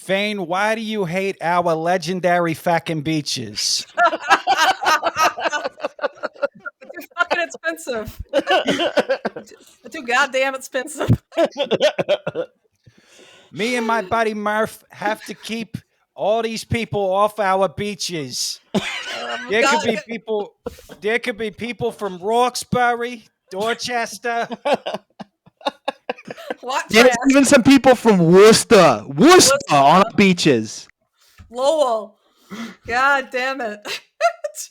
Faine, why do you hate our legendary fucking beaches? They're fucking expensive. They're too goddamn expensive. Me and my buddy Murph have to keep all these people off our beaches. There could be people from Roxbury, Dorchester. What? There's even some people from Worcester on our beaches. Lowell. God damn it.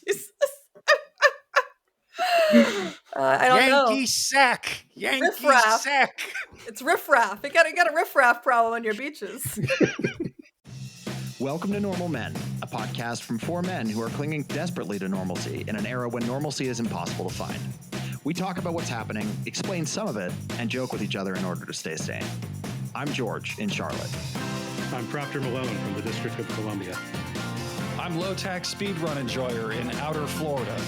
Jesus. I don't Yankee know. Sack. Yankee Riffraff. Sack. It's riffraff. You got a riffraff problem on your beaches. Welcome to Normal Men, a podcast from four men who are clinging desperately to normalcy in an era when normalcy is impossible to find. We talk about what's happening, explain some of it, and joke with each other in order to stay sane. I'm George in Charlotte. I'm Proctor Malone from the District of Columbia. I'm low-tax speedrun enjoyer in outer Florida.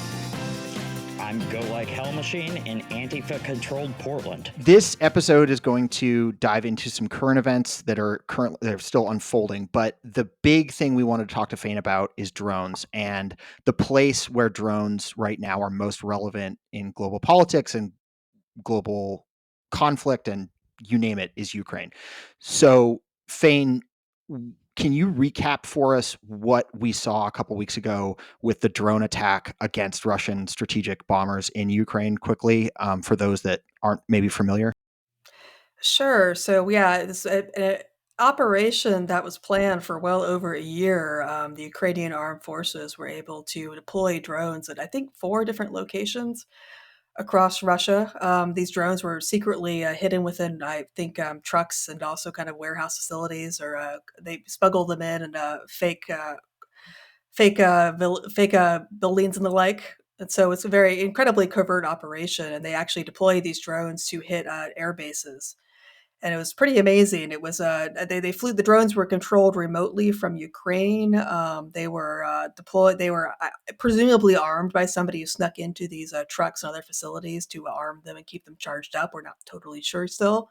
I'm Go Like Hell Machine in Antifa-controlled Portland. This episode is going to dive into some current events that are still unfolding, but the big thing we wanted to talk to Faine about is drones, and the place where drones right now are most relevant in global politics and global conflict, and you name it, is Ukraine. So, Faine, can you recap for us what we saw a couple weeks ago with the drone attack against Russian strategic bombers in Ukraine quickly, for those that aren't maybe familiar? Sure. So, yeah, it's an operation that was planned for well over a year. The Ukrainian armed forces were able to deploy drones at, I think, 4 different locations across Russia. These drones were secretly hidden within, I think, trucks and also kind of warehouse facilities, or they smuggled them in and fake buildings and the like. And so it's a very incredibly covert operation, and they actually deploy these drones to hit air bases. And it was pretty amazing. It was they flew. The drones were controlled remotely from Ukraine. They were deployed. They were presumably armed by somebody who snuck into these trucks and other facilities to arm them and keep them charged up. We're not totally sure still.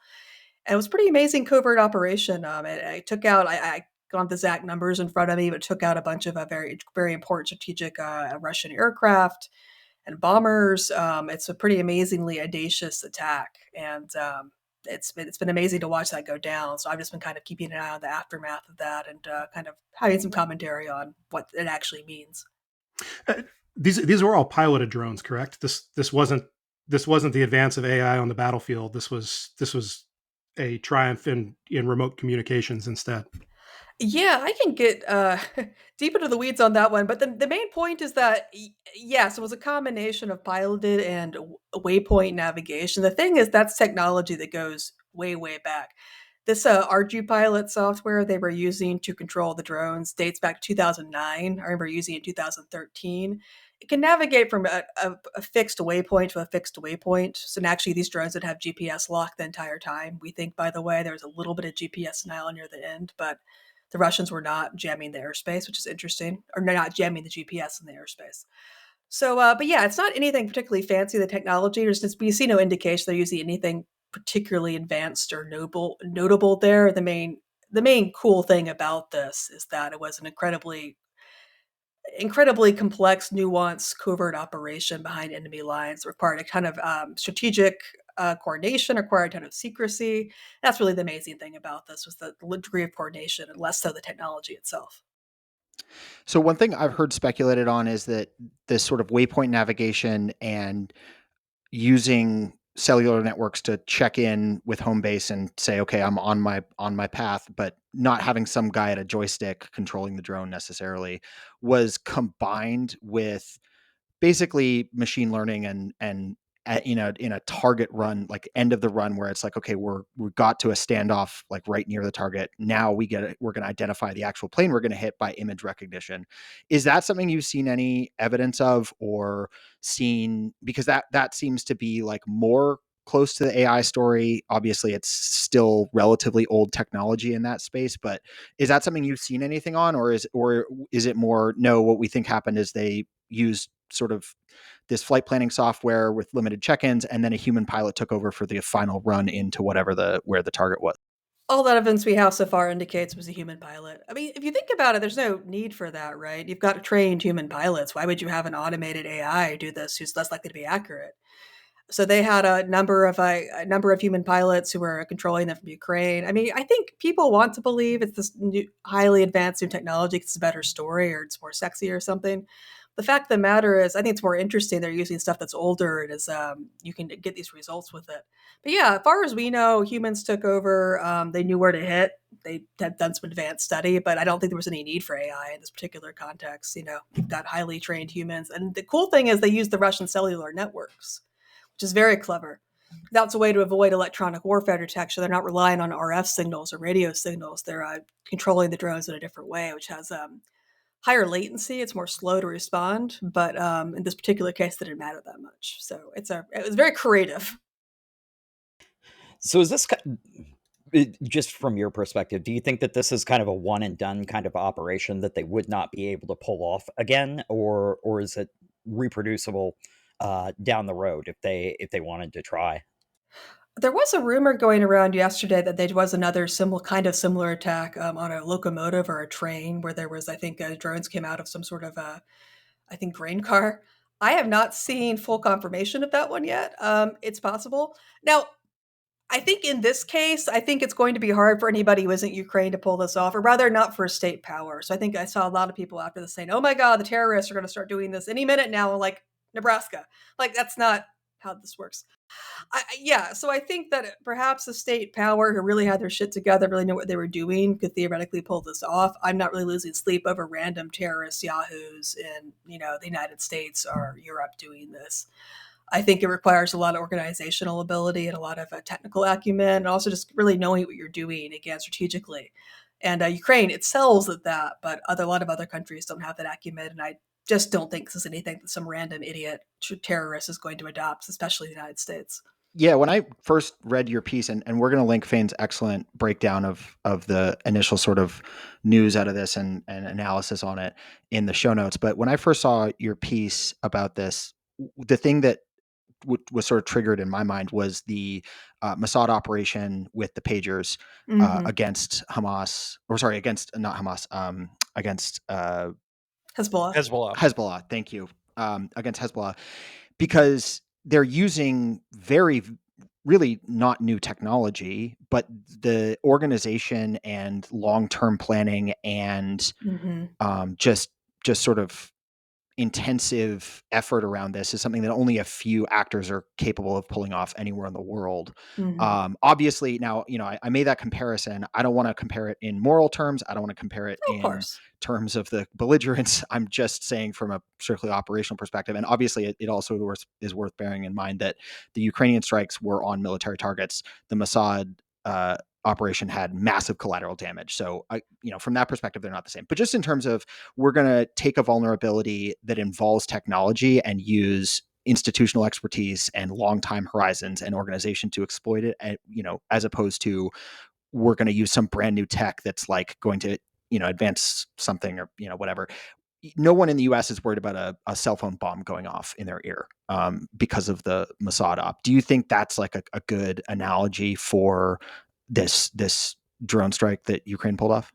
And it was a pretty amazing covert operation. It took out. I don't have the exact numbers in front of me, but it took out a bunch of very very important strategic Russian aircraft and bombers. It's a pretty amazingly audacious attack, and it's been amazing to watch that go down. So I've just been kind of keeping an eye on the aftermath of that and kind of having some commentary on what it actually means. These were all piloted drones, correct? This wasn't the advance of AI on the battlefield. This was a triumph in remote communications instead. Yeah, I can get deep into the weeds on that one, but the main point is that, yes, it was a combination of piloted and waypoint navigation. The thing is, that's technology that goes way, way back. This ArduPilot software they were using to control the drones dates back to 2009. I remember using it in 2013. It can navigate from a fixed waypoint to a fixed waypoint. So actually, these drones would have GPS locked the entire time. We think, by the way, there was a little bit of GPS denial near the end, but the Russians were not jamming the airspace, which is interesting, or not jamming the GPS in the airspace. So, but yeah, it's not anything particularly fancy, the technology. We see no indication they're using anything particularly advanced or notable there. The main cool thing about this is that it was an incredibly complex, nuanced, covert operation behind enemy lines. It required a kind of strategic coordination, required a ton of secrecy. That's really the amazing thing about this, was the degree of coordination and less so the technology itself. So one thing I've heard speculated on is that this sort of waypoint navigation and using cellular networks to check in with home base and say, okay, I'm on my path, but not having some guy at a joystick controlling the drone necessarily, was combined with basically machine learning and in a target run, like end of the run, where it's like, okay, we got to a standoff like right near the target. Now we're going to identify the actual plane we're going to hit by image recognition. Is that something you've seen any evidence of or seen? Because that seems to be like more close to the AI story. Obviously, it's still relatively old technology in that space, but is that something you've seen anything on, or is it more, no, what we think happened is they used sort of this flight planning software with limited check-ins, and then a human pilot took over for the final run into where the target was? All that evidence we have so far indicates it was a human pilot. I mean, if you think about it, there's no need for that, right? You've got trained human pilots. Why would you have an automated AI do this who's less likely to be accurate? So they had a number of human pilots who were controlling them from Ukraine. I mean, I think people want to believe it's this new, highly advanced new technology because it's a better story or it's more sexy or something. The fact of the matter is, I think it's more interesting. They're using stuff that's older and is you can get these results with it. But yeah, as far as we know, humans took over. They knew where to hit. They had done some advanced study, but I don't think there was any need for AI in this particular context. You know, you've got highly trained humans, and the cool thing is they use the Russian cellular networks, which is very clever. That's a way to avoid electronic warfare detection. They're not relying on RF signals or radio signals. They're controlling the drones in a different way, which has higher latency. It's more slow to respond, but in this particular case, that didn't matter that much. So it was very creative. So is this just from your perspective? Do you think that this is kind of a one and done kind of operation that they would not be able to pull off again, or is it reproducible down the road if they wanted to try? There was a rumor going around yesterday that there was another similar attack on a locomotive or a train where there was, I think, drones came out of some sort of, I think, grain car. I have not seen full confirmation of that one yet. It's possible. Now, I think in this case, I think it's going to be hard for anybody who isn't Ukraine to pull this off, or rather not for a state power. So I think I saw a lot of people after this saying, oh my God, the terrorists are going to start doing this any minute now, like Nebraska. Like, that's not how this works. So I think that perhaps a state power who really had their shit together, really knew what they were doing, could theoretically pull this off. I'm not really losing sleep over random terrorist yahoos in, the United States or Europe doing this. I think it requires a lot of organizational ability and a lot of technical acumen, and also just really knowing what you're doing, again, strategically. And Ukraine excels at that, but a lot of other countries don't have that acumen, and I just don't think this is anything that some random idiot terrorist is going to adopt, especially the United States. Yeah, when I first read your piece, and we're going to link Faine's excellent breakdown of the initial sort of news out of this and analysis on it in the show notes. But when I first saw your piece about this, the thing that was sort of triggered in my mind was the Mossad operation with the pagers against Hamas, or sorry, against not Hamas, against Hezbollah. Thank you. Against Hezbollah, because they're using really not new technology, but the organization and long-term planning and just sort of intensive effort around this is something that only a few actors are capable of pulling off anywhere in the world. Obviously, now, I made that comparison. I don't want to compare it in moral terms. I don't want to compare it in terms of the belligerence. I'm just saying from a strictly operational perspective. And obviously, it also is worth bearing in mind that the Ukrainian strikes were on military targets. The Mossad operation had massive collateral damage. So, from that perspective, they're not the same. But just in terms of, we're going to take a vulnerability that involves technology and use institutional expertise and long time horizons and organization to exploit it, and, as opposed to, we're going to use some brand new tech that's like going to, advance something or, whatever. No one in the US is worried about a cell phone bomb going off in their ear because of the Mossad op. Do you think that's like a good analogy for this drone strike that Ukraine pulled off?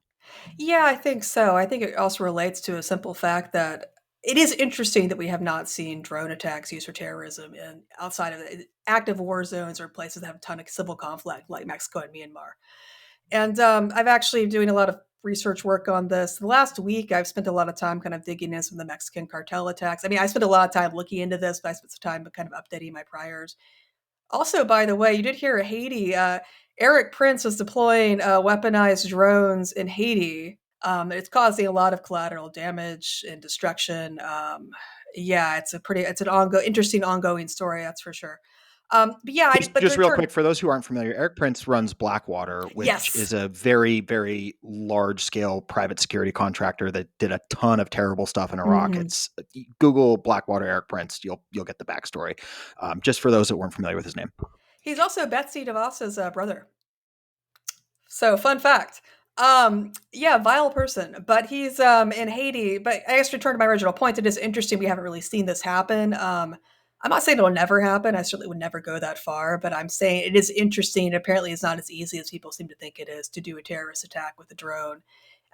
Yeah, I think so. I think it also relates to a simple fact that it is interesting that we have not seen drone attacks used for terrorism in outside of active war zones or places that have a ton of civil conflict like Mexico and Myanmar. And I've actually doing a lot of research work on this. The last week, I've spent a lot of time kind of digging into some of the Mexican cartel attacks. I mean, I spent a lot of time looking into this, but I spent some time kind of updating my priors. Also, by the way, you did hear Haiti. Eric Prince is deploying weaponized drones in Haiti. It's causing a lot of collateral damage and destruction. It's an interesting ongoing story, that's for sure. But yeah, just real quick for those who aren't familiar, Eric Prince runs Blackwater, which is a very, very large scale private security contractor that did a ton of terrible stuff in Iraq. It's Google Blackwater Eric Prince, you'll get the backstory. Just for those that weren't familiar with his name. He's also Betsy DeVos's brother. So fun fact. Vile person, but he's in Haiti. But I guess to return to my original point, it is interesting we haven't really seen this happen. I'm not saying it'll never happen. I certainly would never go that far, but I'm saying it is interesting. Apparently, it's not as easy as people seem to think it is to do a terrorist attack with a drone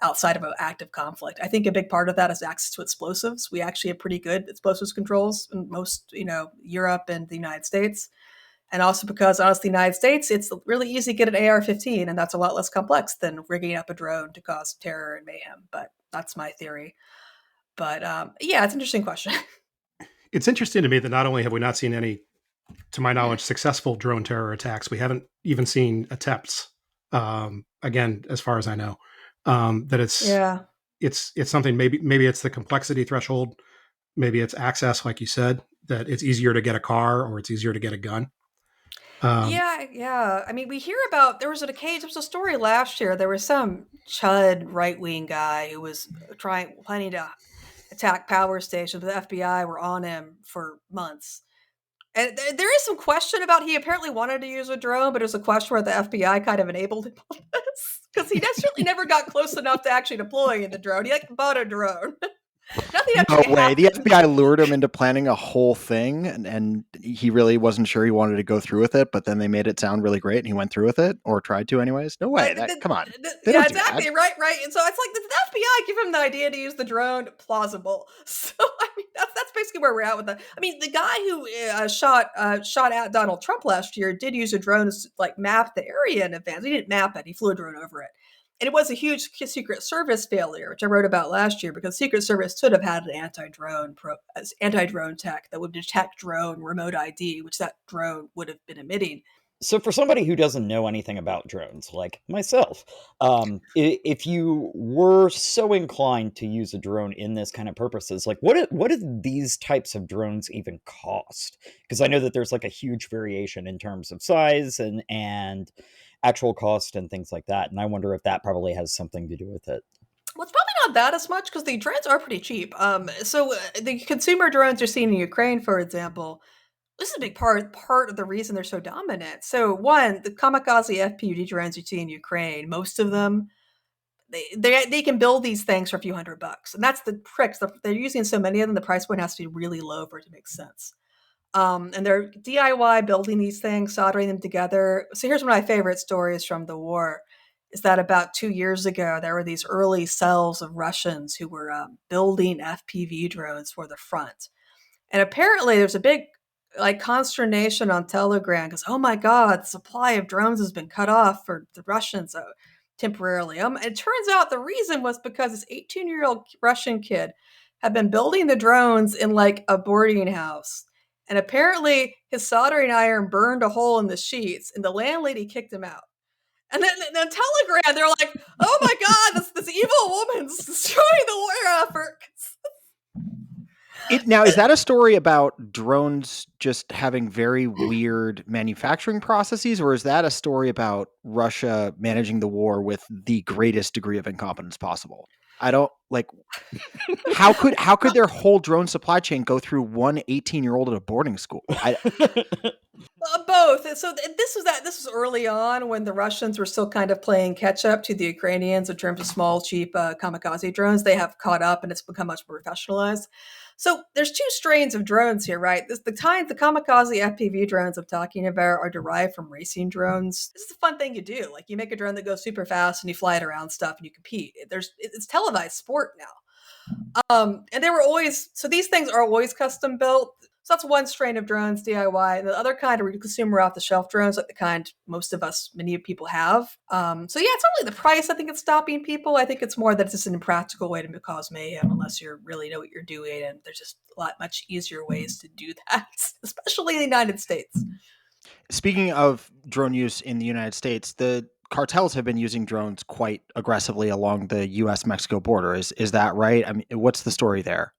outside of an active conflict. I think a big part of that is access to explosives. We actually have pretty good explosives controls in most, Europe and the United States. And also because, honestly, the United States, it's really easy to get an AR-15, and that's a lot less complex than rigging up a drone to cause terror and mayhem. But that's my theory. But yeah, it's an interesting question. It's interesting to me that not only have we not seen any, to my knowledge, successful drone terror attacks, we haven't even seen attempts. Again, as far as I know, that it's something. Maybe it's the complexity threshold. Maybe it's access, like you said, that it's easier to get a car or it's easier to get a gun. Yeah. I mean, we hear about there was a story last year. There was some chud right wing guy who was planning to attack power stations. The FBI were on him for months. And there is some question about he apparently wanted to use a drone, but it was a question where the FBI kind of enabled him on this because he certainly never got close enough to actually deploying the drone. He bought a drone. Nothing No actually way. happened. The FBI lured him into planning a whole thing, and he really wasn't sure he wanted to go through with it, but then they made it sound really great, and he went through with it, or tried to anyways. No way. Come on. They Yeah, don't do exactly. that. Right. And so it's like, did the FBI give him the idea to use the drone? Plausible. So I mean, that's basically where we're at with that. I mean, the guy who shot at Donald Trump last year did use a drone to map the area in advance. He didn't map it; he flew a drone over it. And it was a huge Secret Service failure, which I wrote about last year, because Secret Service should have had an anti-drone tech that would detect drone remote ID, which that drone would have been emitting. So for somebody who doesn't know anything about drones, like myself, if you were so inclined to use a drone in this kind of purposes, what do these types of drones even cost? Because I know that there's a huge variation in terms of size and actual cost and things like that. And I wonder if that probably has something to do with it. Well, it's probably not that as much because the drones are pretty cheap. So the consumer drones you're seeing in Ukraine, for example, this is a big part of the reason they're so dominant. So one, the kamikaze FPV drones you see in Ukraine, most of them, they can build these things for a few $100, and that's the tricks. They're using so many of them, the price point has to be really low for it to make sense. And they're DIY building these things, soldering them together. So here's one of my favorite stories from the war. Is that about 2 years ago, there were these early cells of Russians who were building FPV drones for the front. And apparently there's a big consternation on Telegram because, oh my God, the supply of drones has been cut off for the Russians temporarily. It turns out the reason was because this 18-year-old Russian kid had been building the drones in a boarding house. And apparently his soldering iron burned a hole in the sheets, and the landlady kicked him out. And then Telegram, they're like, oh my God, this evil woman's destroying the war effort. Now, is that a story about drones just having very weird manufacturing processes, or is that a story about Russia managing the war with the greatest degree of incompetence possible? I don't how could their whole drone supply chain go through one 18-year-old at a boarding school? Both. So this was early on when the Russians were still kind of playing catch up to the Ukrainians in terms of small, cheap kamikaze drones. They have caught up and it's become much more professionalized. So there's two strains of drones here, right? The kamikaze FPV drones I'm talking about are derived from racing drones. This is a fun thing you do. You make a drone that goes super fast and you fly it around stuff and you compete. It's televised sport now. And these things are always custom built. So that's one strain of drones, DIY. And the other kind are consumer off-the-shelf drones, like the kind many people have. So yeah, it's not really the price I think it's stopping people. I think it's more that it's just an impractical way to cause mayhem unless you really know what you're doing. And there's just a lot much easier ways to do that, especially in the United States. Speaking of drone use in the United States, the cartels have been using drones quite aggressively along the U.S.-Mexico border. Is that right? I mean, what's the story there?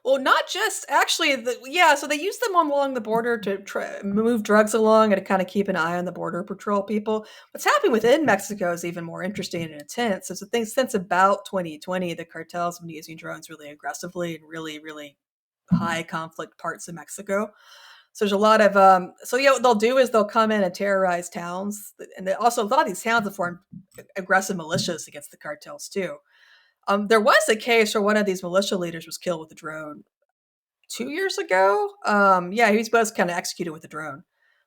Well, not just actually. So they use them along the border to move drugs along and to kind of keep an eye on the border patrol people. What's happening within Mexico is even more interesting and intense. So since about 2020, the cartels have been using drones really aggressively in really, really high conflict parts of Mexico. So there's a lot of what they'll do is they'll come in and terrorize towns, and also a lot of these towns have formed aggressive militias against the cartels too. There was a case where one of these militia leaders was killed with a drone. 2 years ago. Yeah, he was kind of executed with a drone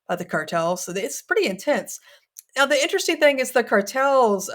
by the cartel. So it's pretty intense. Now, the interesting thing is the cartels,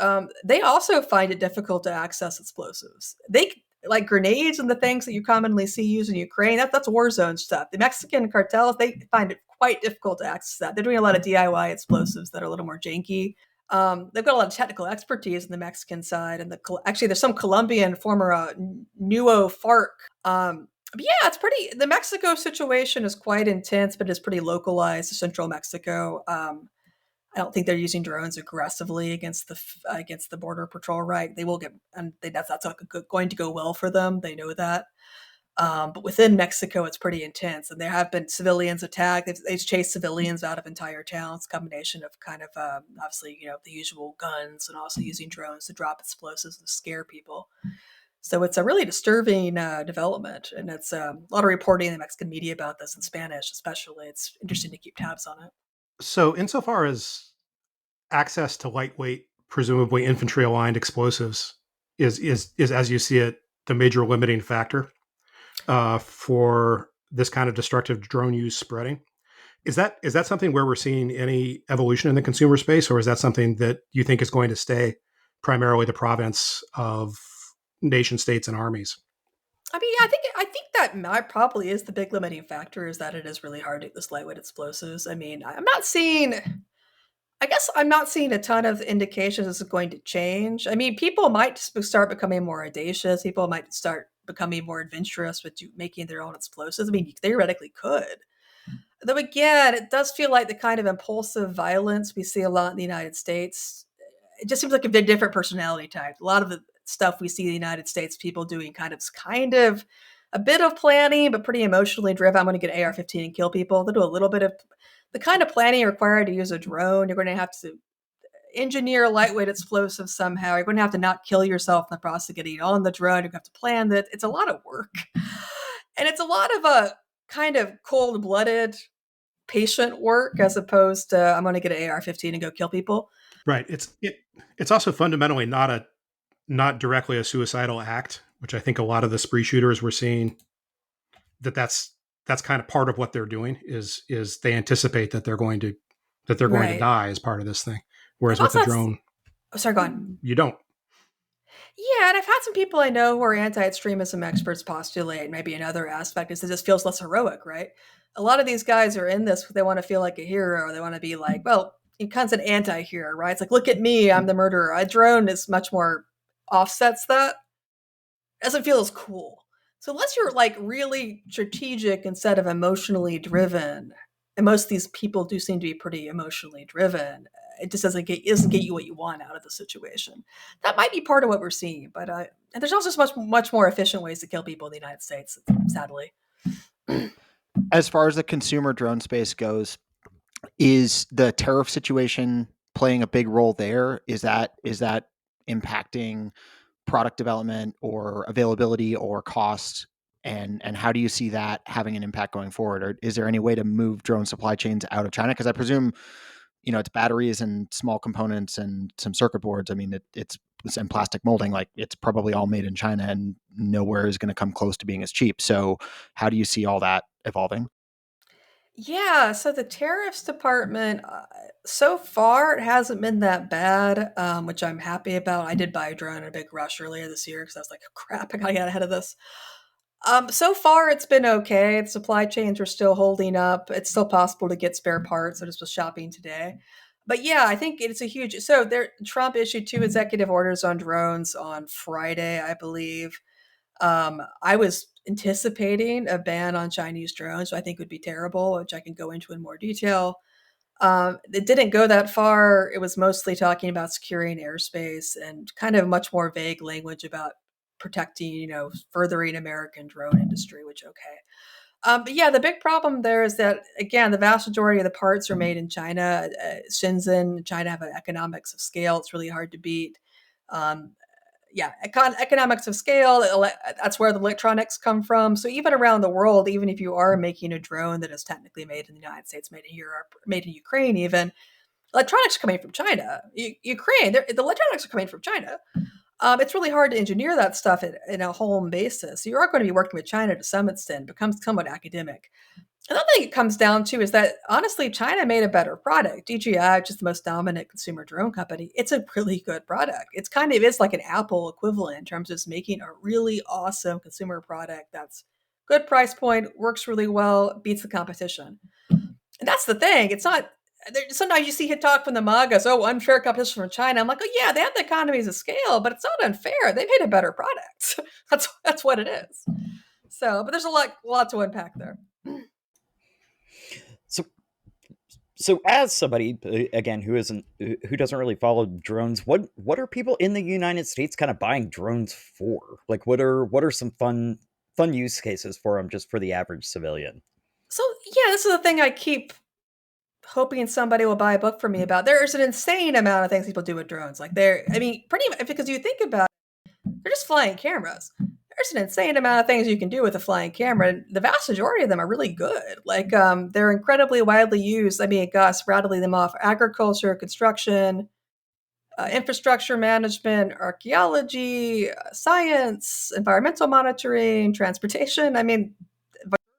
they also find it difficult to access explosives. They like grenades and the things that you commonly see used in Ukraine. That's war zone stuff. The Mexican cartels, they find it quite difficult to access that. They're doing a lot of DIY explosives that are a little more janky. They've got a lot of technical expertise in the Mexican side, and actually there's some Colombian former Nuo FARC. But yeah, it's pretty. The Mexico situation is quite intense, but it's pretty localized to central Mexico. I don't think they're using drones aggressively against the border patrol. Right? They will get, and that's not going to go well for them. They know that. But within Mexico, it's pretty intense, and there have been civilians attacked. They've chased civilians out of entire towns. Combination of kind of obviously the usual guns, and also using drones to drop explosives to scare people. So it's a really disturbing development, and it's a lot of reporting in the Mexican media about this in Spanish, especially. It's interesting to keep tabs on it. So, insofar as access to lightweight, presumably infantry-aligned explosives is as you see it, the major limiting factor for this kind of destructive drone use spreading. Is that something where we're seeing any evolution in the consumer space, or is that something that you think is going to stay primarily the province of nation states and armies? I mean, I think that probably is the big limiting factor, is that it is really hard to get this lightweight explosives. I mean, I guess I'm not seeing a ton of indications this is going to change. I mean, people might start becoming more audacious. People might start becoming more adventurous with making their own explosives. I mean, you theoretically could. Though again, it does feel like the kind of impulsive violence we see a lot in the United States. It just seems like a bit different personality type. A lot of the stuff we see in the United States, people doing kind of a bit of planning, but pretty emotionally driven. I'm going to get AR-15 and kill people. They'll do a little bit of the kind of planning required to use a drone. You're going to have to engineer lightweight explosives somehow. You're going to have to not kill yourself in the process of getting on the drone. You're going to have to plan that. It's a lot of work. And it's a lot of a kind of cold-blooded, patient work, as opposed to I'm going to get an AR-15 and go kill people. Right. It's also fundamentally not directly a suicidal act, which I think a lot of the spree shooters we're seeing that's kind of part of what they're doing is they anticipate that they're going to die as part of this thing. Whereas with the drone, sorry, go on. You don't. Yeah, and I've had some people I know who are anti-extremism experts postulate maybe another aspect is it just feels less heroic, right? A lot of these guys are in this, they want to feel like a hero, or they want to be like, well, you're kind of an anti-hero, right? It's like, look at me, I'm the murderer. A drone is much more offsets that. It doesn't feel as cool. So unless you're like really strategic instead of emotionally driven, and most of these people do seem to be pretty emotionally driven, it just doesn't get you what you want out of the situation. That might be part of what we're seeing, but and there's also much more efficient ways to kill people in the United States, sadly. As far as the consumer drone space goes, is the tariff situation playing a big role there? Is that impacting product development or availability or cost? And how do you see that having an impact going forward? Or is there any way to move drone supply chains out of China? Because I presume, it's batteries and small components and some circuit boards. I mean, it's and plastic molding, like it's probably all made in China and nowhere is going to come close to being as cheap. So how do you see all that evolving? Yeah, so the tariffs department, so far it hasn't been that bad, which I'm happy about. I did buy a drone in a big rush earlier this year because I was like, oh, crap, I gotta get ahead of this. So far it's been okay. The supply chains are still holding up. It's still possible to get spare parts. I just was shopping today. But yeah, I think it's a huge, Trump issued 2 executive orders on drones on Friday, I believe. I was anticipating a ban on Chinese drones, which I think would be terrible, which I can go into in more detail. It didn't go that far. It was mostly talking about securing airspace and kind of much more vague language about protecting, furthering American drone industry, which, okay. But yeah, the big problem there is that, again, the vast majority of the parts are made in China. Shenzhen, China have an economics of scale. It's really hard to beat. Economics of scale, that's where the electronics come from. So even around the world, even if you are making a drone that is technically made in the United States, made in Europe, made in Ukraine even, electronics are coming from China. Ukraine, the electronics are coming from China. It's really hard to engineer that stuff in a home basis. So you are going to be working with China to some extent, it becomes somewhat academic. Another thing it comes down to is that honestly, China made a better product. DJI, which is the most dominant consumer drone company, it's a really good product. It's kind of is like an Apple equivalent in terms of making a really awesome consumer product that's good price point, works really well, beats the competition. And that's the thing. It's not. Sometimes you see hit talk from the MAGAs, oh, unfair competition from China. I'm like, oh yeah, they have the economies of scale, but it's not unfair. They made a better product. that's what it is. So, but there's a lot to unpack there. So as somebody again who doesn't really follow drones, what are people in the United States kind of buying drones for? Like, what are some fun use cases for them, just for the average civilian? So yeah, this is the thing I keep hoping somebody will buy a book for me about. There's an insane amount of things people do with drones. Like pretty much, because you think about it, they're just flying cameras. There's an insane amount of things you can do with a flying camera. And the vast majority of them are really good. Like they're incredibly widely used. I mean, gosh, rattling them off: agriculture, construction, infrastructure management, archaeology, science, environmental monitoring, transportation. I mean,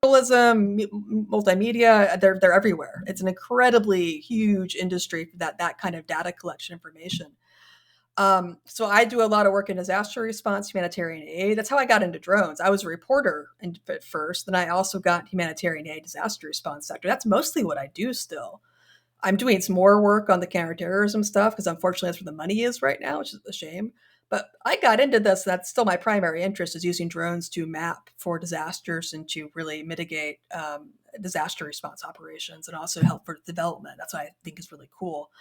journalism, multimedia, they're everywhere. It's an incredibly huge industry for that kind of data collection information. So I do a lot of work in disaster response, humanitarian aid. That's how I got into drones. I was a reporter at first, then I also got humanitarian aid, disaster response sector. That's mostly what I do still. I'm doing some more work on the counterterrorism stuff because unfortunately that's where the money is right now, which is a shame. But I got into this. That's still my primary interest, is using drones to map for disasters and to really mitigate disaster response operations and also help for development. That's what I think is really cool.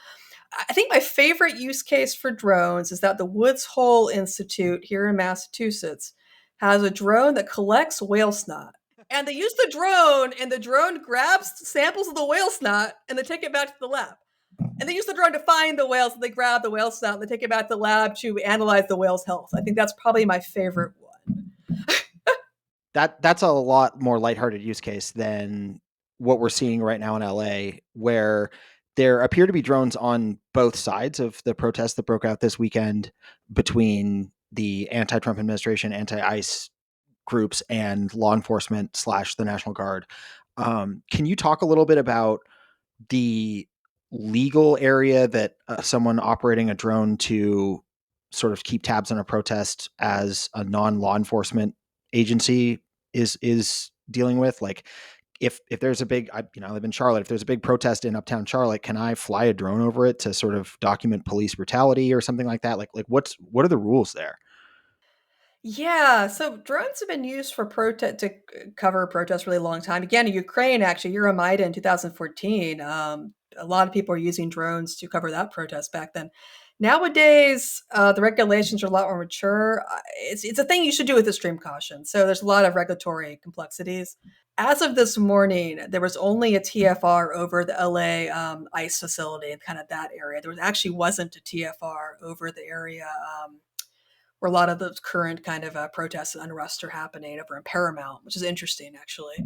I think my favorite use case for drones is that the Woods Hole Institute here in Massachusetts has a drone that collects whale snot. And they use the drone, and the drone grabs samples of the whale snot, and they take it back to the lab. And they use the drone to find the whales, and they grab the whale snot, and they take it back to the lab to analyze the whale's health. I think that's probably my favorite one. That's a lot more lighthearted use case than what we're seeing right now in LA, where there appear to be drones on both sides of the protests that broke out this weekend between the anti-Trump administration, anti-ICE groups, and law enforcement / the National Guard. Can you talk a little bit about the legal area that someone operating a drone to sort of keep tabs on a protest as a non-law enforcement agency is dealing with? Like, if there's a big, I live in Charlotte, if there's a big protest in uptown Charlotte, can I fly a drone over it to sort of document police brutality or something like that? Like what are the rules there? Yeah, so drones have been used for to cover protests for a really long time. Again, in Ukraine, actually, Euromaidan in 2014, a lot of people are using drones to cover that protest back then. Nowadays, the regulations are a lot more mature. It's a thing you should do with extreme caution. So there's a lot of regulatory complexities. As of this morning, there was only a TFR over the LA ICE facility and kind of that area. There wasn't a TFR over the area where a lot of those current kind of protests and unrest are happening over in Paramount, which is interesting, actually.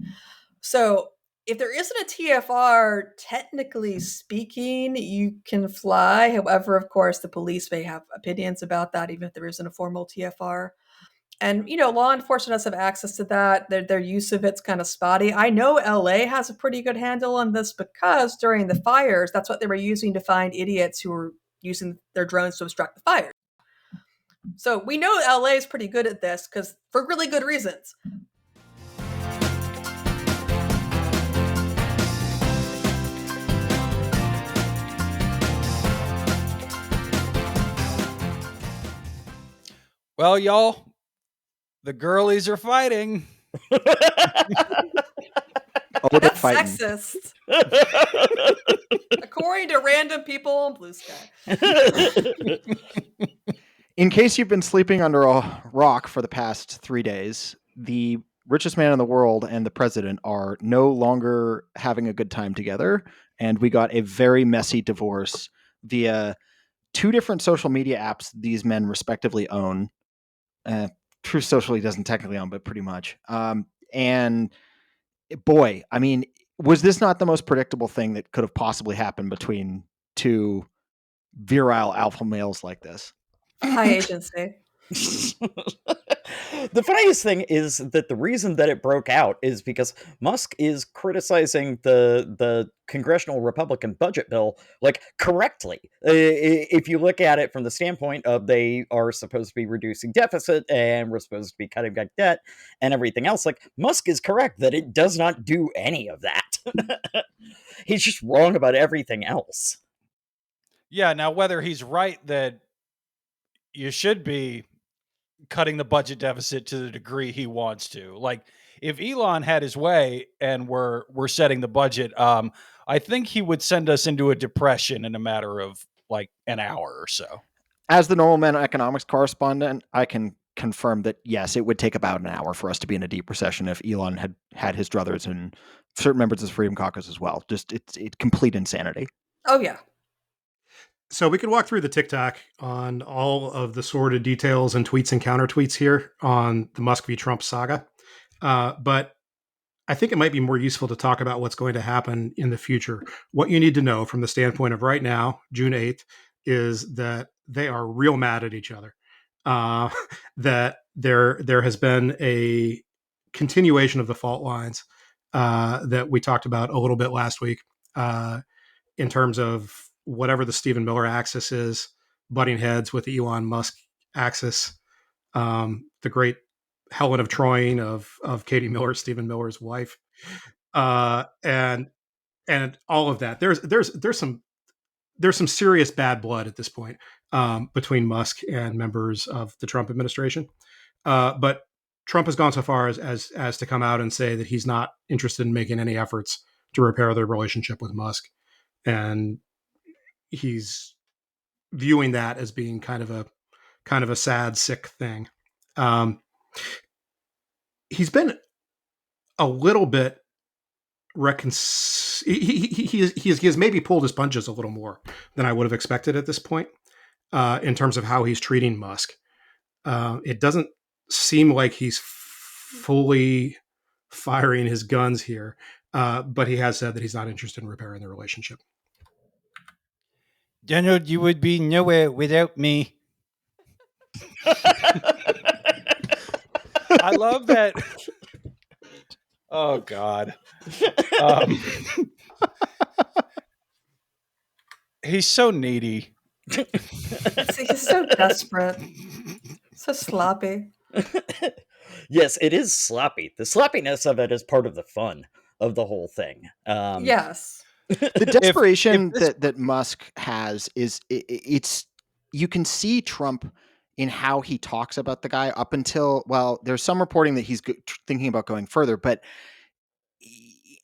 So if there isn't a TFR, technically speaking, you can fly. However, of course, the police may have opinions about that, even if there isn't a formal TFR. And, law enforcement does have access to that. Their use of it's kind of spotty. I know LA has a pretty good handle on this because during the fires, that's what they were using to find idiots who were using their drones to obstruct the fire. So we know LA is pretty good at this because for really good reasons. Well, y'all, the girlies are fighting. That's sexist. According to random people on Bluesky. In case you've been sleeping under a rock for the past 3 days, the richest man in the world and the president are no longer having a good time together. And we got a very messy divorce via 2 different social media apps these men respectively own. Truth Social he doesn't technically own, but pretty much. And boy, I mean, was this not the most predictable thing that could have possibly happened between 2 virile alpha males like this? High agency. The funniest thing is that the reason that it broke out is because Musk is criticizing the congressional Republican budget bill, like, correctly. If you look at it from the standpoint of they are supposed to be reducing deficit and we're supposed to be cutting back debt and everything else, like, Musk is correct that it does not do any of that. He's just wrong about everything else. Yeah, now whether he's right that you should be cutting the budget deficit to the degree he wants to. Like, if Elon had his way and we're setting the budget, I think he would send us into a depression in a matter of like an hour or so. As the Normal Man economics correspondent, I can confirm that, yes, it would take about an hour for us to be in a deep recession if Elon had his druthers and certain members of the Freedom Caucus as well. Just it's complete insanity. Oh, yeah. So we could walk through the TikTok on all of the sordid details and tweets and counter tweets here on the Musk v. Trump saga. But I think it might be more useful to talk about what's going to happen in the future. What you need to know from the standpoint of right now, June 8th, is that they are real mad at each other. That there has been a continuation of the fault lines that we talked about a little bit last week in terms of whatever the Stephen Miller axis is, butting heads with the Elon Musk axis, the great Helen of Troy of Katie Miller, Stephen Miller's wife, and all of that. There's some serious bad blood at this point between Musk and members of the Trump administration. But Trump has gone so far as to come out and say that he's not interested in making any efforts to repair their relationship with Musk, and he's viewing that as being kind of a sad, sick thing. He's been a little bit he has maybe pulled his punches a little more than I would have expected at this point in terms of how he's treating Musk. It doesn't seem like he's fully firing his guns here, but he has said that he's not interested in repairing the relationship. Donald, you would be nowhere without me. I love that. Oh, God. He's so needy. He's so desperate. So sloppy. Yes, it is sloppy. The sloppiness of it is part of the fun of the whole thing. Yes. The desperation that Musk has is it's you can see Trump in how he talks about the guy up until, well, there's some reporting that he's thinking about going further, but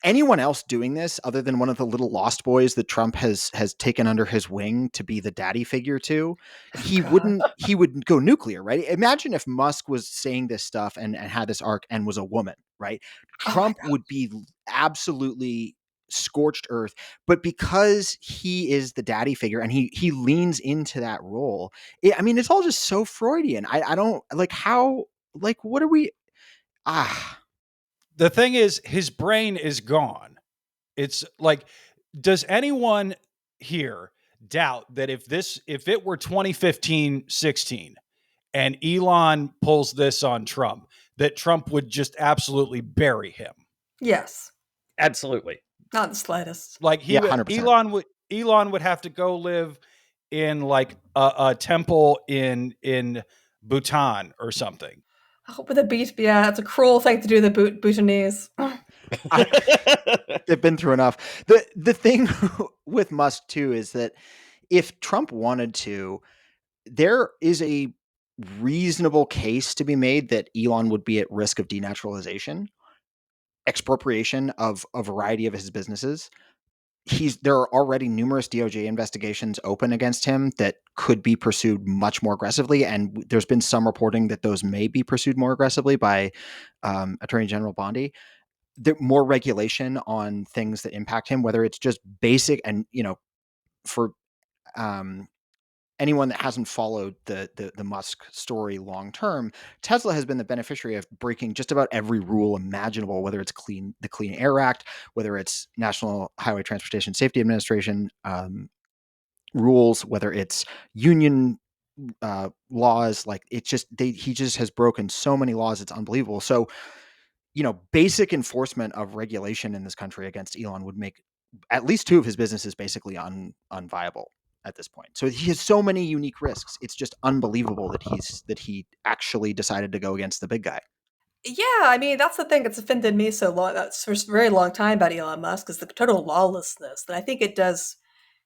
anyone else doing this other than one of the little lost boys that Trump has taken under his wing to be the daddy figure to, he would go nuclear, right? Imagine if Musk was saying this stuff and had this arc and was a woman, right? Trump would be absolutely scorched earth, but because he is the daddy figure and he leans into that role, it's all just so Freudian. I don't like how, like, what are we The thing is, his brain is gone. It's like, does anyone here doubt that if it were 2015-16 and Elon pulls this on Trump, that Trump would just absolutely bury him? Yes. Absolutely. Not the slightest. Like 100%. Elon would have to go live in like a temple in Bhutan or something. With a beat, yeah, it's a cruel thing to do the Bhutanese. They've been through enough. The thing with Musk too is that if Trump wanted to, there is a reasonable case to be made that Elon would be at risk of denaturalization, expropriation of a variety of his businesses. There are already numerous DOJ investigations open against him that could be pursued much more aggressively. And there's been some reporting that those may be pursued more aggressively by Attorney General Bondi. More regulation on things that impact him, whether it's just basic and, for anyone that hasn't followed the Musk story long term, Tesla has been the beneficiary of breaking just about every rule imaginable, whether it's the Clean Air Act, whether it's National Highway Transportation Safety Administration rules, whether it's union laws. Like he just has broken so many laws. It's unbelievable. So, basic enforcement of regulation in this country against Elon would make at least two of his businesses basically unviable at this point. So he has so many unique risks. It's just unbelievable that he actually decided to go against the big guy. Yeah, I mean, that's the thing that's offended me so long. That's for a very long time about Elon Musk is the total lawlessness that I think it does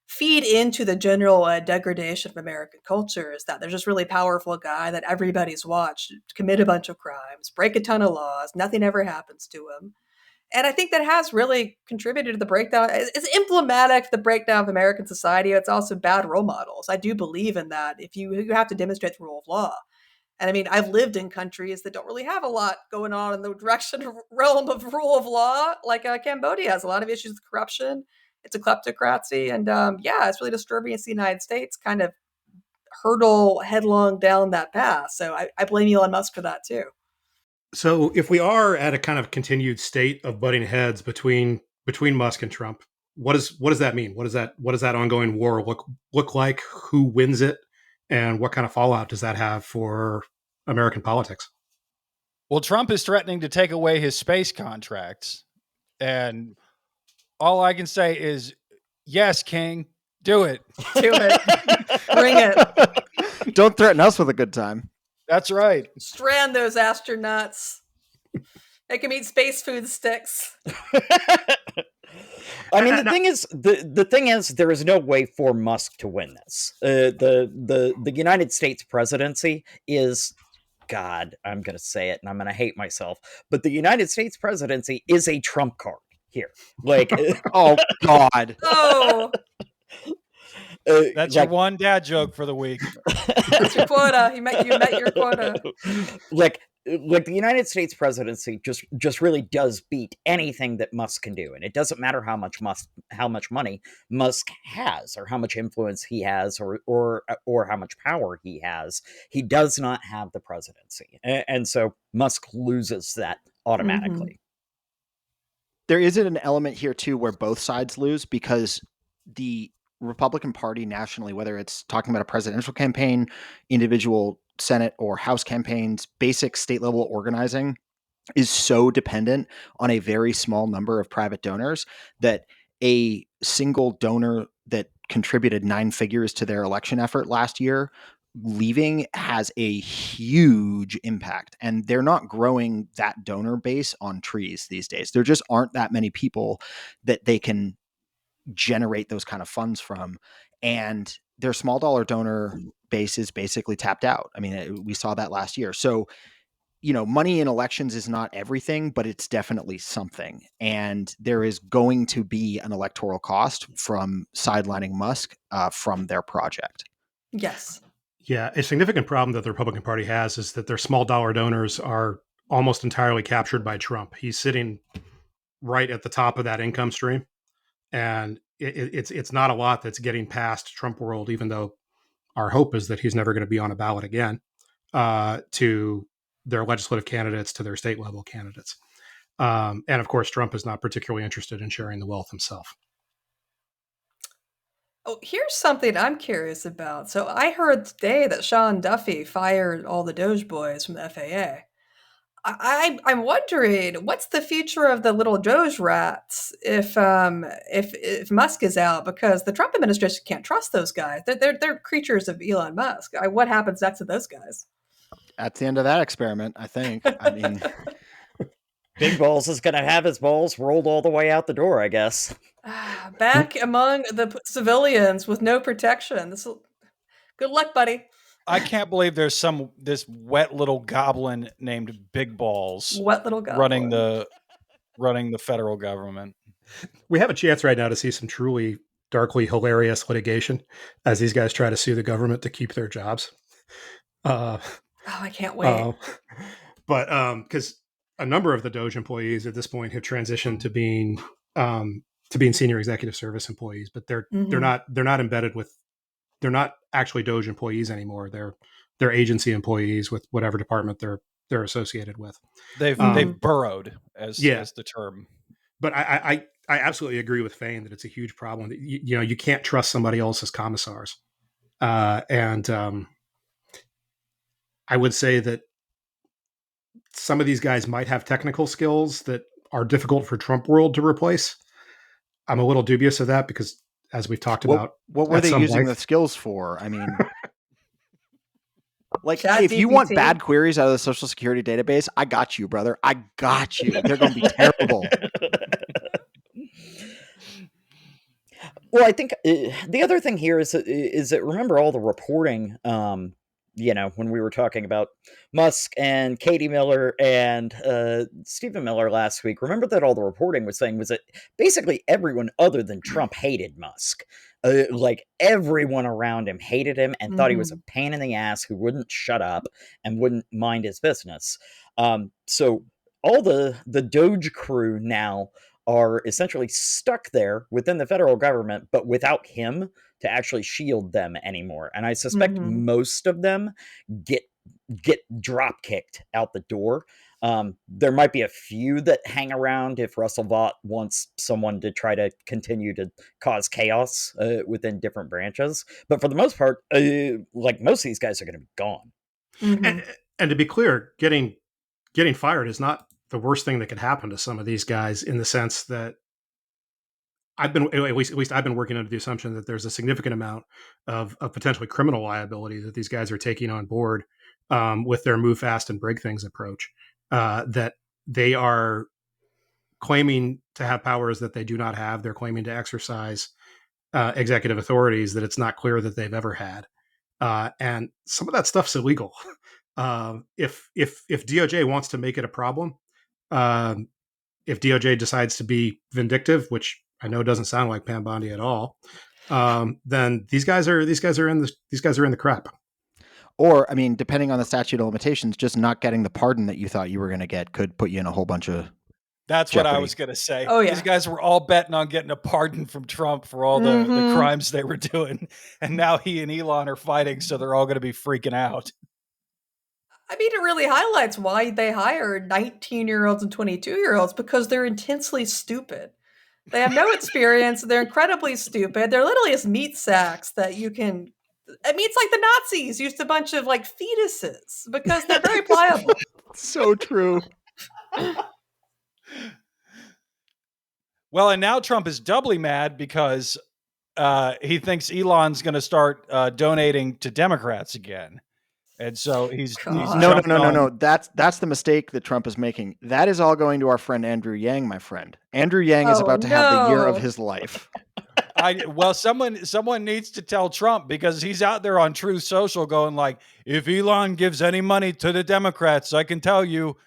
feed into the general degradation of American culture. Is that there's this really powerful guy that everybody's watched commit a bunch of crimes, break a ton of laws, nothing ever happens to him. And I think that has really contributed to the breakdown. It's emblematic of the breakdown of American society. It's also bad role models. I do believe in that. If you have to demonstrate the rule of law. And I mean, I've lived in countries that don't really have a lot going on in the direction of realm of rule of law. Like Cambodia has a lot of issues with corruption. It's a kleptocracy. And it's really disturbing to see the United States kind of hurtle headlong down that path. So I blame Elon Musk for that too. So if we are at a kind of continued state of butting heads between Musk and Trump, what does that mean? What does that ongoing war look like? Who wins it? And what kind of fallout does that have for American politics? Well, Trump is threatening to take away his space contracts. And all I can say is, yes, King, do it. Do it. Bring it. Don't threaten us with a good time. That's right. Strand those astronauts. They can eat space food sticks. I mean, the thing is, there is no way for Musk to win this. The United States presidency is, God, I'm going to say it and I'm going to hate myself, but the United States presidency is a trump card here. Like, oh God. Oh. That's your one dad joke for the week. That's your quota. You met your quota. Like the United States presidency just really does beat anything that Musk can do, and it doesn't matter how much money Musk has, or how much influence he has, or how much power he has. He does not have the presidency, and so Musk loses that automatically. Mm-hmm. There is an element here too where both sides lose, because the Republican Party nationally, whether it's talking about a presidential campaign, individual Senate or House campaigns, basic state level organizing is so dependent on a very small number of private donors that a single donor that contributed 9 figures to their election effort last year leaving has a huge impact. And they're not growing that donor base on trees these days. There just aren't that many people that they can generate those kind of funds from, and their small dollar donor base is basically tapped out. I mean, we saw that last year. So, money in elections is not everything, but it's definitely something. And there is going to be an electoral cost from sidelining Musk from their project. Yes. Yeah, a significant problem that the Republican Party has is that their small dollar donors are almost entirely captured by Trump. He's sitting right at the top of that income stream. And it's not a lot that's getting past Trump world, even though our hope is that he's never going to be on a ballot again, to their legislative candidates, to their state level candidates. And of course, Trump is not particularly interested in sharing the wealth himself. Oh, here's something I'm curious about. So I heard today that Sean Duffy fired all the Doge boys from the FAA. I'm wondering what's the future of the little Doge rats if Musk is out, because the Trump administration can't trust those guys. They're creatures of Elon Musk. What happens next to those guys? That's the end of that experiment, I think. I mean, Big Balls is going to have his balls rolled all the way out the door, I guess. Back among the civilians with no protection. Good luck, buddy. I can't believe there's this wet little goblin named Big Balls Wet little goblin running the federal government. We have a chance right now to see some truly darkly hilarious litigation as these guys try to sue the government to keep their jobs. I can't wait. But because a number of the Doge employees at this point have transitioned to being senior executive service employees, but they're not embedded with. They're not actually Doge employees anymore. They're agency employees with whatever department they're associated with. They've burrowed as the term. But I absolutely agree with Faine that it's a huge problem. You can't trust somebody else's commissars, and I would say that some of these guys might have technical skills that are difficult for Trump world to replace. I'm a little dubious of that because, as we've talked about, what were at they some using the length, skills for? I mean, like, Chat if you want GPT. bad queries out of the Social Security database, I got you, brother. I got you. They're going to be terrible. Well, I think the other thing here is that remember all the reporting, when we were talking about Musk and Katie Miller and Stephen Miller last week. Remember that all the reporting was saying was that basically everyone other than Trump hated Musk. Like everyone around him hated him and thought he was a pain in the ass who wouldn't shut up and wouldn't mind his business. So all the Doge crew now are essentially stuck there within the federal government, but without him to actually shield them anymore. And I suspect most of them get drop kicked out the door. There might be a few that hang around if Russell Vought wants someone to try to continue to cause chaos within different branches. But for the most part, like most of these guys are going to be gone. And to be clear, getting fired is not the worst thing that could happen to some of these guys, in the sense that at least I've been working under the assumption that there's a significant amount of potentially criminal liability that these guys are taking on board with their move fast and break things approach, that they are claiming to have powers that they do not have. They're claiming to exercise executive authorities that it's not clear that they've ever had. And some of that stuff's illegal. If DOJ wants to make it a problem, if DOJ decides to be vindictive, which I know doesn't sound like Pam Bondi at all, then these guys are in the crap. Or, I mean, depending on the statute of limitations, just not getting the pardon that you thought you were going to get could put you in a whole bunch of That's jeopardy. what I was going to say. Oh, yeah. These guys were all betting on getting a pardon from Trump for all the crimes they were doing. And now he and Elon are fighting, so they're all going to be freaking out. I mean, it really highlights why they hire 19-year-olds and 22-year-olds, because they're intensely stupid. They have no experience. They're incredibly stupid. They're literally just meat sacks that you can... I mean, it's like the Nazis used a bunch of, like, fetuses because they're very pliable. So true. Well, and now Trump is doubly mad because he thinks Elon's going to start donating to Democrats again. And so he's no. That's the mistake that Trump is making. That is all going to our friend Andrew Yang, my friend. Andrew Yang is about to have the year of his life. Someone needs to tell Trump, because he's out there on Truth Social going like, if Elon gives any money to the Democrats, I can tell you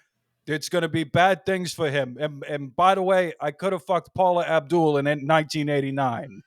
it's going to be bad things for him. And by the way, I could have fucked Paula Abdul in 1989.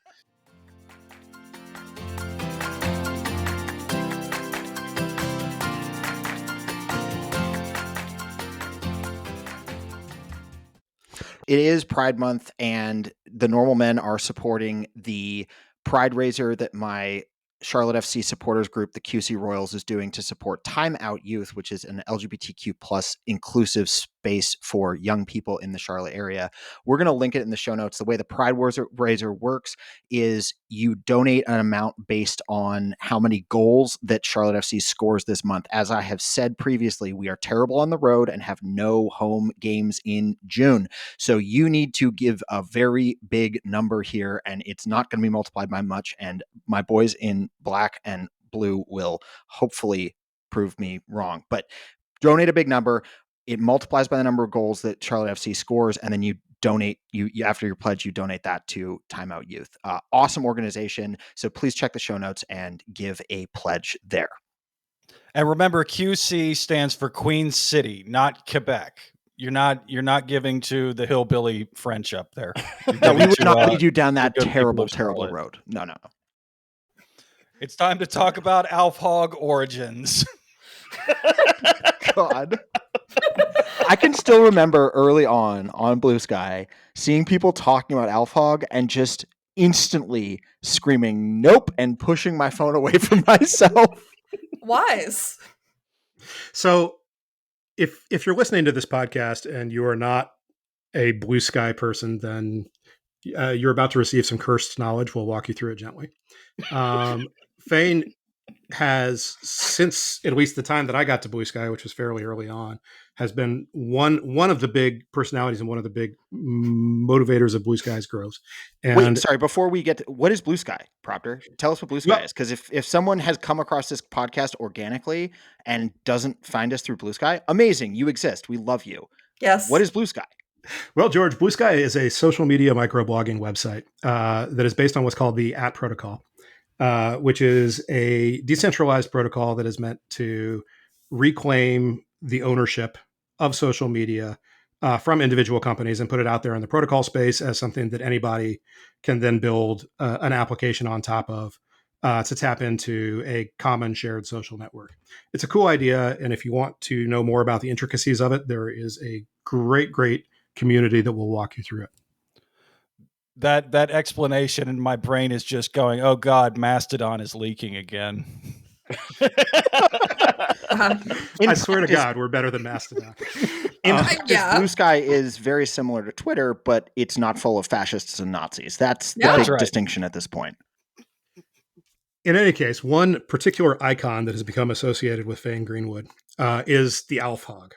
It is Pride Month, and the Normal Men are supporting the Pride Raiser that my Charlotte FC supporters group, the QC Royals, is doing to support Time Out Youth, which is an LGBTQ plus inclusive space for young people in the Charlotte area. We're going to link it in the show notes. The way the Pride Raiser works is you donate an amount based on how many goals that Charlotte FC scores this month. As I have said previously, we are terrible on the road and have no home games in June. So you need to give a very big number here, and it's not going to be multiplied by much. And my boys in black and blue will hopefully prove me wrong. But donate a big number. It multiplies by the number of goals that Charlotte FC scores, and then you donate. You after your pledge, you donate that to Time Out Youth. Awesome organization. So please check the show notes and give a pledge there. And remember, QC stands for Queen City, not Quebec. You're not giving to the hillbilly French up there. No, we would not lead you down that terrible road. No. It's time to talk alf Hogg origins. God. I can still remember early on Bluesky seeing people talking about alf Hogg and just instantly screaming nope and pushing my phone away from myself. Wise. So if you're listening to this podcast and you are not a Bluesky person, then you're about to receive some cursed knowledge. We'll walk you through it gently. Faine, has, since at least the time that I got to Bluesky, which was fairly early on, has been one of the big personalities and one of the big motivators of Bluesky's growth. And wait, sorry, before we get to, what is Bluesky, Proctor? Tell us what Bluesky is, because if someone has come across this podcast organically and doesn't find us through Bluesky, amazing, you exist, we love you. Yes. What is Bluesky? Well, George, Bluesky is a social media microblogging website that is based on what's called the @ protocol, which is a decentralized protocol that is meant to reclaim the ownership of social media from individual companies and put it out there in the protocol space as something that anybody can then build an application on top of to tap into a common shared social network. It's a cool idea. And if you want to know more about the intricacies of it, there is a great community that will walk you through it. That explanation in my brain is just going, oh God, Mastodon is leaking again. I swear to God, we're better than Mastodon. Bluesky is very similar to Twitter, but it's not full of fascists and Nazis. That's the big distinction at this point. In any case, one particular icon that has become associated with Faine Greenwood is the Hogg.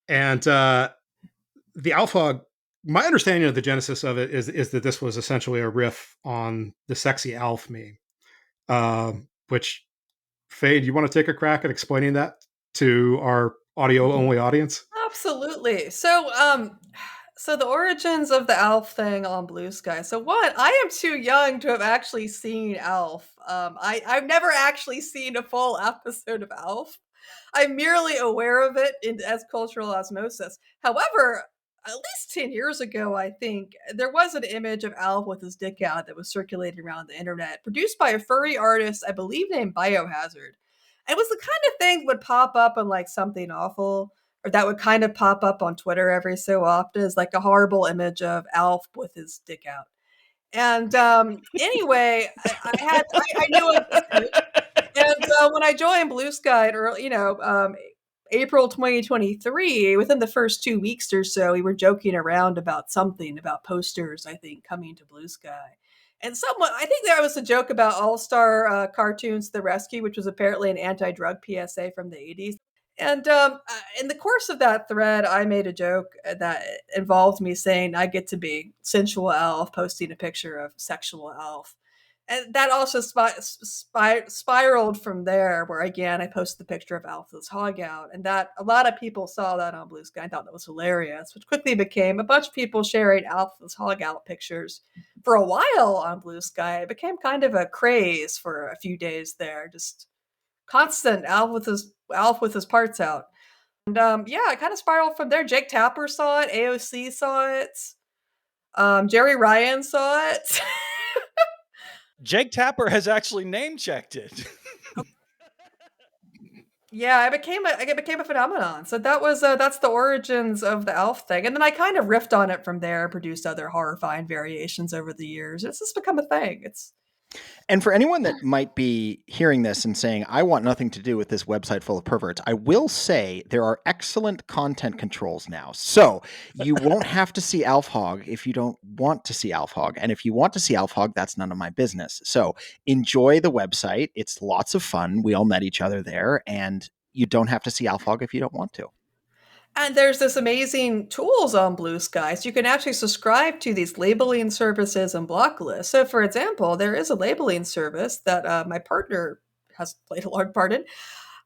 And the Hogg, my understanding of the genesis of it is that this was essentially a riff on the sexy Alf meme, which, Faye, do you want to take a crack at explaining that to our audio-only audience? Absolutely. So the origins of the Alf thing on Bluesky. So one, I am too young to have actually seen Alf. I've never actually seen a full episode of Alf. I'm merely aware of it as cultural osmosis. However, at least 10 years ago, I think, there was an image of Alf with his dick out that was circulating around the internet, produced by a furry artist, I believe named Biohazard. It was the kind of thing that would pop up on like Something Awful, or that would kind of pop up on Twitter every so often, as like a horrible image of Alf with his dick out. And anyway, I knew it. And when I joined Bluesky, early, April 2023, within the first 2 weeks or so, we were joking around about posters, I think, coming to Bluesky. And I think there was a joke about All-Star Cartoons to the Rescue, which was apparently an anti-drug PSA from the 80s. And in the course of that thread, I made a joke that involved me saying I get to be sensual Alf posting a picture of sexual Alf. And that also spiraled from there, where again I posted the picture of Alf with his hog out, and that a lot of people saw that on Bluesky. I thought that was hilarious, which quickly became a bunch of people sharing Alf with his hog out pictures. For a while on Bluesky, it became kind of a craze for a few days there, just constant Alf with his parts out. And it kind of spiraled from there. Jake Tapper saw it, AOC saw it, Jerry Ryan saw it. Jake Tapper has actually name checked it. Yeah, it became a phenomenon. So that's the origins of the Alf thing, and then I kind of riffed on it from there, produced other horrifying variations over the years. It's just become a thing. And for anyone that might be hearing this and saying, I want nothing to do with this website full of perverts, I will say there are excellent content controls now. So you won't have to see Alf Hogg if you don't want to see Alf Hogg. And if you want to see Alf Hogg, that's none of my business. So enjoy the website. It's lots of fun. We all met each other there. And you don't have to see Alf Hogg if you don't want to. And there's this amazing tools on Bluesky. So you can actually subscribe to these labeling services and block lists. So for example, there is a labeling service that my partner has played a large part in,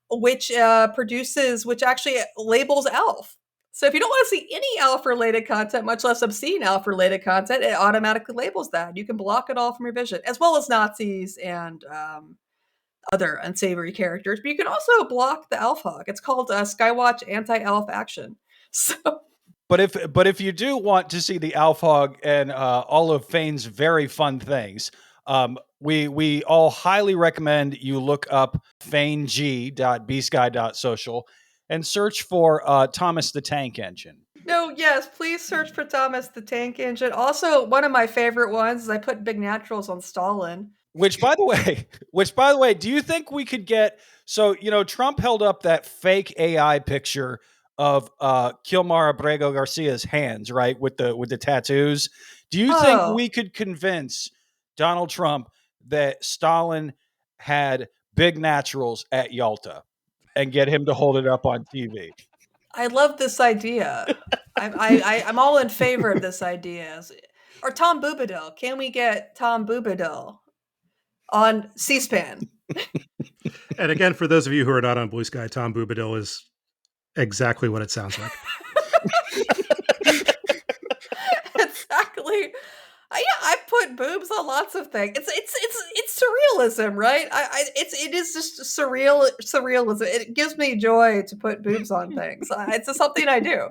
which actually labels Alf. So if you don't want to see any Alf related content, much less obscene Alf related content, it automatically labels that. You can block it all from your vision, as well as Nazis and other unsavory characters, but you can also block the Alf Hogg. It's called Skywatch Anti-Alf Action. So, but if you do want to see the Alf Hogg and all of Faine's very fun things, we all highly recommend you look up faineg.bsky.social and search for Thomas the Tank Engine. No, yes, please search for Thomas the Tank Engine. Also, one of my favorite ones is I put Big Naturals on Stalin. Which, by the way, do you think we could get? So, Trump held up that fake AI picture of Kilmar Abrego Garcia's hands, right, with the tattoos. Do you think we could convince Donald Trump that Stalin had big naturals at Yalta and get him to hold it up on TV. I love this idea. I'm all in favor of this idea. Or Tom Boobadil. Can we get Tom Boobadil on C-SPAN? And again, for those of you who are not on Bluesky, Tom Boobadil is exactly what it sounds like. Exactly. I put boobs on lots of things. It's surrealism, right? It is just surrealism. It gives me joy to put boobs on things. It's just something I do.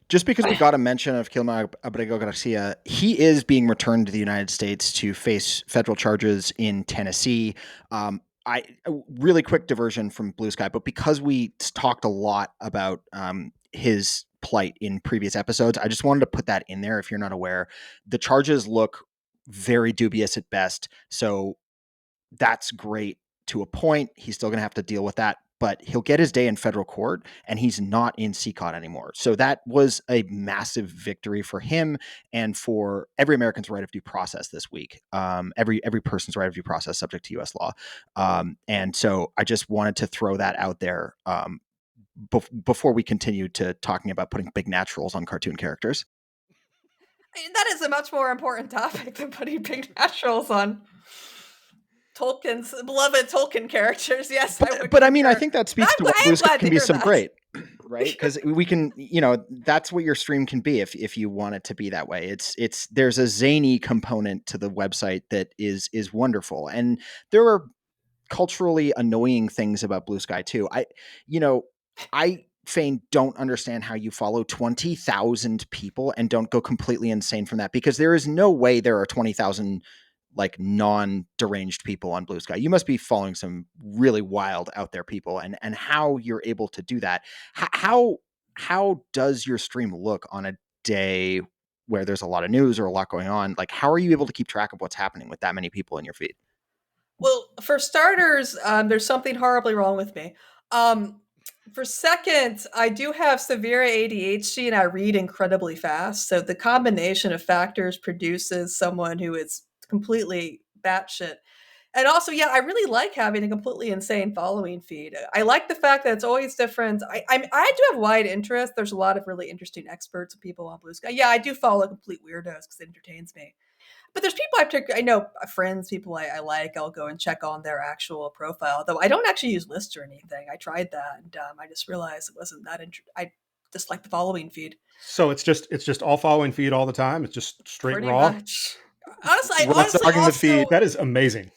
Just because we got a mention of Quilma Abrego Garcia, he is being returned to the United States to face federal charges in Tennessee. A really quick diversion from Bluesky, but because we talked a lot about his plight in previous episodes, I just wanted to put that in there. If you're not aware, the charges look very dubious at best. So that's great to a point. He's still going to have to deal with that, but he'll get his day in federal court, and he's not in CCOT anymore. So that was a massive victory for him and for every American's right of due process this week. Every person's right of due process subject to U.S. law. And so I just wanted to throw that out there before we continue to talking about putting big naturals on cartoon characters. That is a much more important topic than putting big naturals on Tolkien's beloved Tolkien characters. Yes, but I mean, I think that speaks to what Bluesky can be so that. great, right? Because we can, that's what your stream can be if you want it to be that way. It's there's a zany component to the website that is wonderful, and there are culturally annoying things about Bluesky too. I Faine, don't understand how you follow 20,000 people and don't go completely insane from that, because there is no way there are 20,000 like non-deranged people on Bluesky. You must be following some really wild out there people, and how you're able to do that. How does your stream look on a day where there's a lot of news or a lot going on? Like, how are you able to keep track of what's happening with that many people in your feed? Well, for starters, there's something horribly wrong with me. For second, I do have severe ADHD and I read incredibly fast. So the combination of factors produces someone who is completely batshit. And also, yeah, I really like having a completely insane following feed. I like the fact that it's always different. I do have wide interest. There's a lot of really interesting experts and people on Bluesky. Yeah, I do follow complete weirdos because it entertains me. But there's people I know, friends, people I like. I'll go and check on their actual profile. Though I don't actually use lists or anything. I tried that, and I just realized it wasn't that I just like the following feed. So it's just all following feed all the time. It's just straight Pretty raw. Much. Honestly, the feed. That is amazing.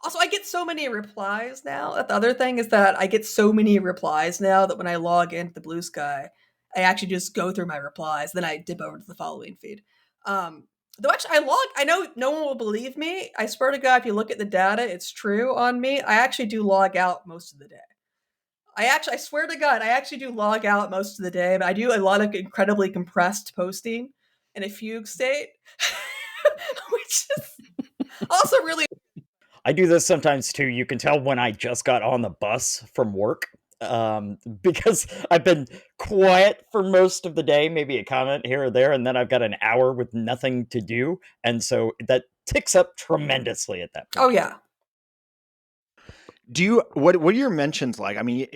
Also, I get so many replies now. The other thing is that I get so many replies now that when I log into the Bluesky, I actually just go through my replies. Then I dip over to the following feed. Though actually, I know no one will believe me. I swear to God, if you look at the data, it's true on me. I actually do log out most of the day. I swear to God, I actually do log out most of the day, but I do a lot of incredibly compressed posting in a fugue state, which is also really. I do this sometimes too. You can tell when I just got on the bus from work. Because I've been quiet for most of the day, maybe a comment here or there, and then I've got an hour with nothing to do, and so that ticks up tremendously at that point. Oh yeah. Do you what are your mentions like? I mean,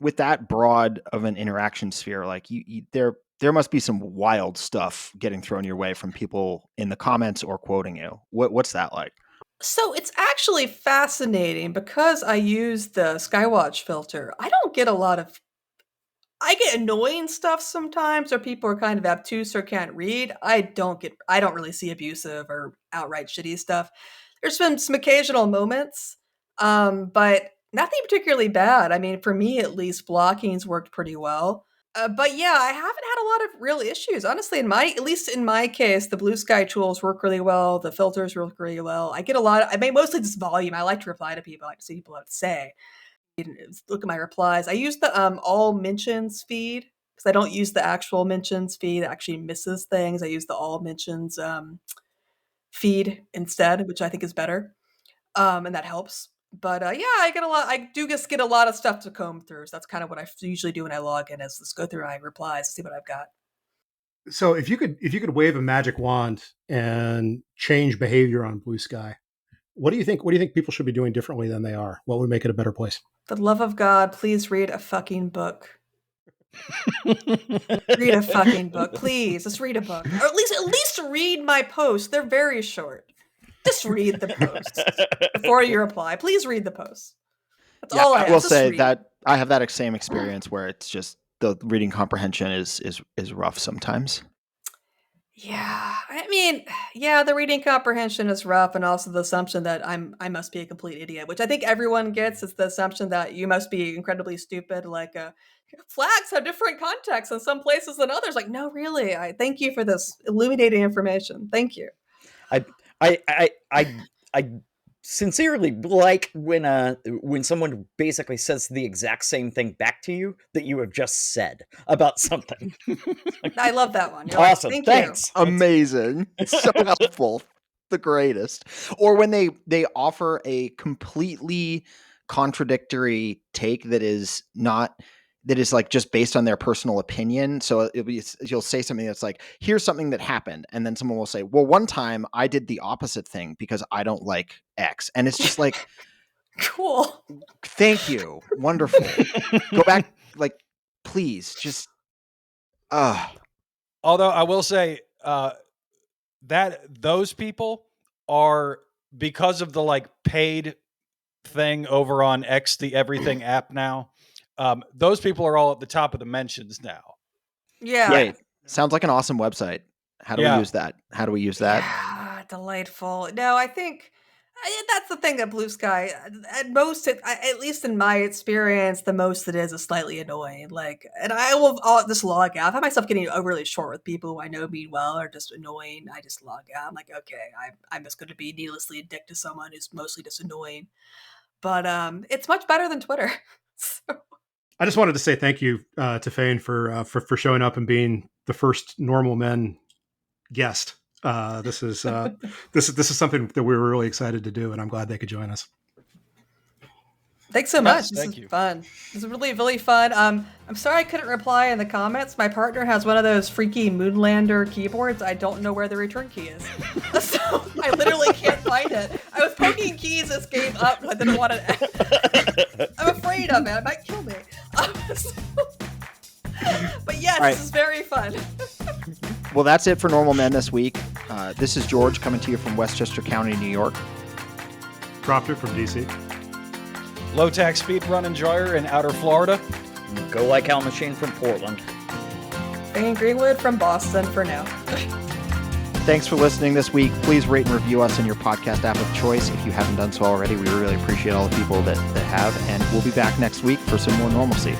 with that broad of an interaction sphere, like there must be some wild stuff getting thrown your way from people in the comments or quoting you. What's that like? So it's actually fascinating because I use the Skywatch filter. I don't get I get annoying stuff sometimes, or people are kind of obtuse or can't read. I don't really see abusive or outright shitty stuff. There's been some occasional moments, but nothing particularly bad. I mean, for me at least, blocking's worked pretty well. But yeah, I haven't had a lot of real issues. Honestly, at least in my case, the Bluesky tools work really well. The filters work really well. I get I mean, mostly just volume. I like to reply to people. I like to see people have to say. Look at my replies. I use the all mentions feed because I don't use the actual mentions feed. It actually misses things. I use the all mentions feed instead, which I think is better. And that helps. But yeah, I do just get a lot of stuff to comb through. So that's kind of what I usually do when I log in, is let's go through my replies and see what I've got. So if you could wave a magic wand and change behavior on Bluesky, What do you think? What do you think people should be doing differently than they are? What would make it a better place? For the love of God, please read a fucking book. Read a fucking book, please. Just read a book, or at least read my posts. They're very short. Just read the posts before you reply. Please read the posts. That's all I will just say read. that I have that same experience where it's just the reading comprehension is rough sometimes. Yeah, I mean, yeah, the reading comprehension is rough, and also the assumption that I must be a complete idiot, which I think everyone gets. Is the assumption that you must be incredibly stupid. Like, flags have different contexts in some places than others. Like, no, really. I thank you for this illuminating information. Thank you. I sincerely like when someone basically says the exact same thing back to you that you have just said about something. I love that one. You're Awesome. Like, Thanks. Amazing. So helpful. The greatest. Or when they offer a completely contradictory take that is like just based on their personal opinion. So you'll say something that's like, here's something that happened. And then someone will say, well, one time I did the opposite thing because I don't like X. And it's just like, Cool. Thank you. Wonderful. Go back. Like, please just, Although I will say that those people are, because of the like paid thing over on X, the everything app now, those people are all at the top of the mentions now. Yeah. Great. Sounds like an awesome website. How do we use that? How do we use that? Yeah, delightful. No, I think that's the thing that Bluesky, at most, at least in my experience, the most it is slightly annoying. Like, and I'll just log out. I find myself getting overly short with people who I know mean well are just annoying. I just log out. I'm like, okay, I'm just going to be needlessly a dick to someone who's mostly just annoying. But it's much better than Twitter. So. I just wanted to say thank you to Faine for showing up and being the first Normal Men guest. This is something that we were really excited to do, and I'm glad they could join us. Thanks so much. Thank This you. is fun. This is really, really fun. I'm sorry I couldn't reply in the comments. My partner has one of those freaky Moonlander keyboards. I don't know where the return key is. So I literally can't find it. I was poking keys, this gave up, but I didn't want to. I'm afraid of it. It might kill me. But yes, All right. This is very fun. Well, that's it for Normal Men this week. This is George coming to you from Westchester County, New York. Proctor from DC. Low tax speedrun enjoyer in outer Florida. Go Like Hell Machine from Portland. Faine Greenwood from Boston for now. Thanks for listening this week. Please rate and review us in your podcast app of choice. If you haven't done so already, we really appreciate all the people that have. And we'll be back next week for some more normalcy.